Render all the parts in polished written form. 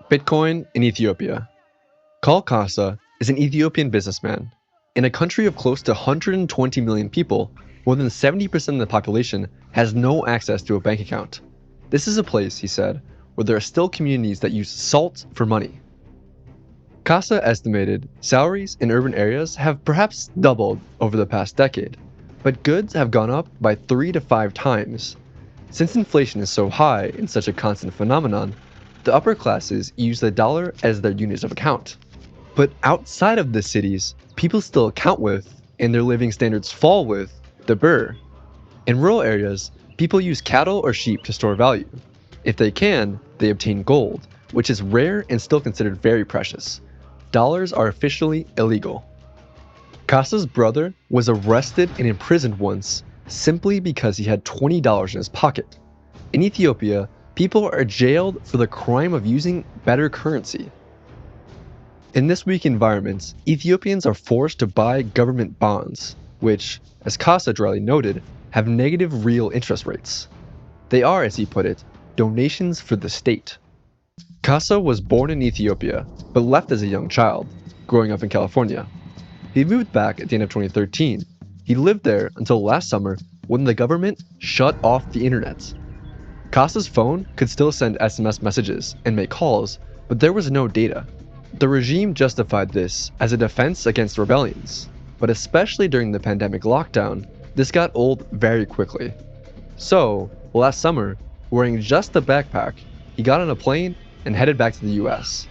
Bitcoin in Ethiopia. Kal Kasa is an Ethiopian businessman. In a country of close to 120 million people, more than 70% of the population has no access to a bank account. This is a place, he said, where there are still communities that use salt for money. Kasa estimated salaries in urban areas have perhaps doubled over the past decade, but goods have gone up by 3 to 5 times. Since inflation is so high and such a constant phenomenon, the upper classes use the dollar as their unit of account. But outside of the cities, people still account with, and their living standards fall with, the birr. In rural areas, people use cattle or sheep to store value. If they can, they obtain gold, which is rare and still considered very precious. Dollars are officially illegal. Kasa's brother was arrested and imprisoned once simply because he had $20 in his pocket. In Ethiopia, people are jailed for the crime of using better currency. In this weak environment, Ethiopians are forced to buy government bonds, which, as Kasa dryly noted, have negative real interest rates. They are, as he put it, donations for the state. Kasa was born in Ethiopia, but left as a young child, growing up in California. He moved back at the end of 2013. He lived there until last summer when the government shut off the internet. Kasa's phone could still send SMS messages and make calls, but there was no data. The regime justified this as a defense against rebellions, but especially during the pandemic lockdown, this got old very quickly. So, last summer, wearing just a backpack, he got on a plane and headed back to the US.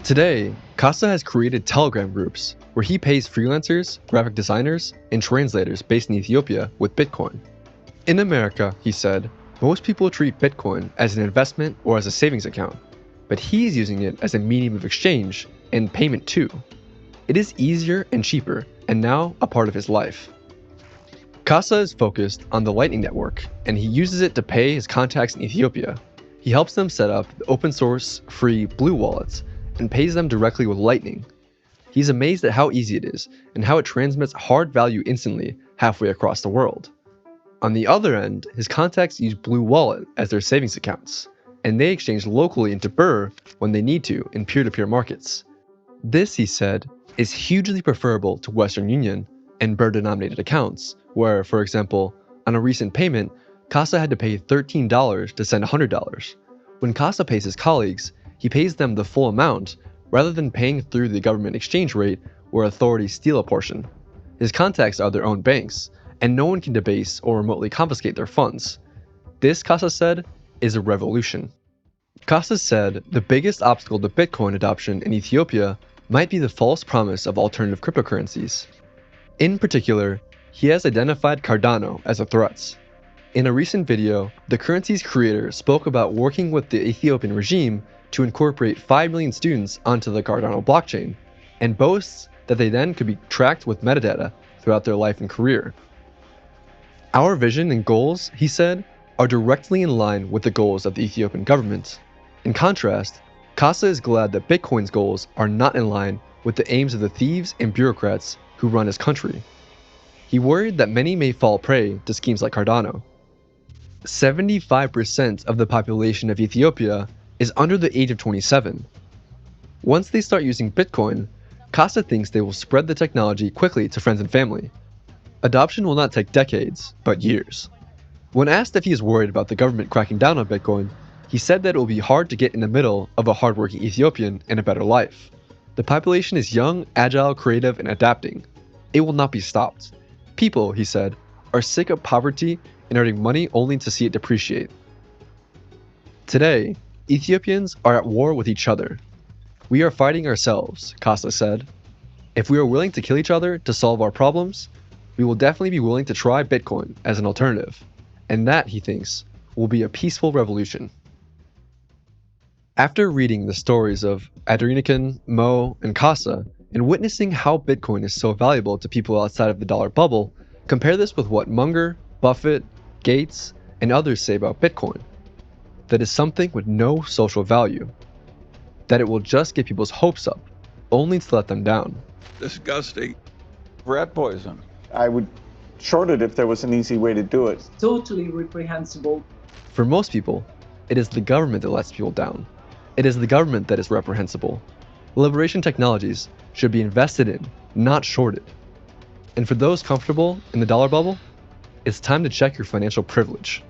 Today, Kasa has created Telegram groups where he pays freelancers, graphic designers, and translators based in Ethiopia with Bitcoin. In America, he said, most people treat Bitcoin as an investment or as a savings account, but he's using it as a medium of exchange and payment too. It is easier and cheaper, and now a part of his life. Kasa is focused on the Lightning Network, and he uses it to pay his contacts in Ethiopia. He helps them set up the open source, free Blue wallets, and pays them directly with Lightning. He's amazed at how easy it is, and how it transmits hard value instantly halfway across the world. On the other end, his contacts use Blue Wallet as their savings accounts, and they exchange locally into birr when they need to in peer-to-peer markets. This, he said, is hugely preferable to Western Union and birr-denominated accounts, where, for example, on a recent payment, Kasa had to pay $13 to send $100. When Kasa pays his colleagues, he pays them the full amount rather than paying through the government exchange rate where authorities steal a portion. His contacts are their own banks, and no one can debase or remotely confiscate their funds. This, Kasa said, is a revolution. Kasa said the biggest obstacle to Bitcoin adoption in Ethiopia might be the false promise of alternative cryptocurrencies. In particular, he has identified Cardano as a threat. In a recent video, the currency's creator spoke about working with the Ethiopian regime to incorporate 5 million students onto the Cardano blockchain, and boasts that they then could be tracked with metadata throughout their life and career. Our vision and goals, he said, are directly in line with the goals of the Ethiopian government. In contrast, Kasa is glad that Bitcoin's goals are not in line with the aims of the thieves and bureaucrats who run his country. He worried that many may fall prey to schemes like Cardano. 75% of the population of Ethiopia is under the age of 27. Once they start using Bitcoin, Kasa thinks they will spread the technology quickly to friends and family. Adoption will not take decades, but years. When asked if he is worried about the government cracking down on Bitcoin, he said that it will be hard to get in the middle of a hardworking Ethiopian and a better life. The population is young, agile, creative, and adapting. It will not be stopped. People, he said, are sick of poverty and earning money only to see it depreciate. Today, Ethiopians are at war with each other. We are fighting ourselves, Kasa said. If we are willing to kill each other to solve our problems, we will definitely be willing to try Bitcoin as an alternative. And that, he thinks, will be a peaceful revolution. After reading the stories of Adrenican, Mo, and Kasa, and witnessing how Bitcoin is so valuable to people outside of the dollar bubble, compare this with what Munger, Buffett, Gates, and others say about Bitcoin. That is something with no social value. That it will just get people's hopes up, only to let them down. Disgusting. Rat poison. I would short it if there was an easy way to do it. Totally reprehensible. For most people, it is the government that lets people down. it is the government that is reprehensible. Liberation technologies should be invested in, not shorted. And for those comfortable in the dollar bubble, it's time to check your financial privilege.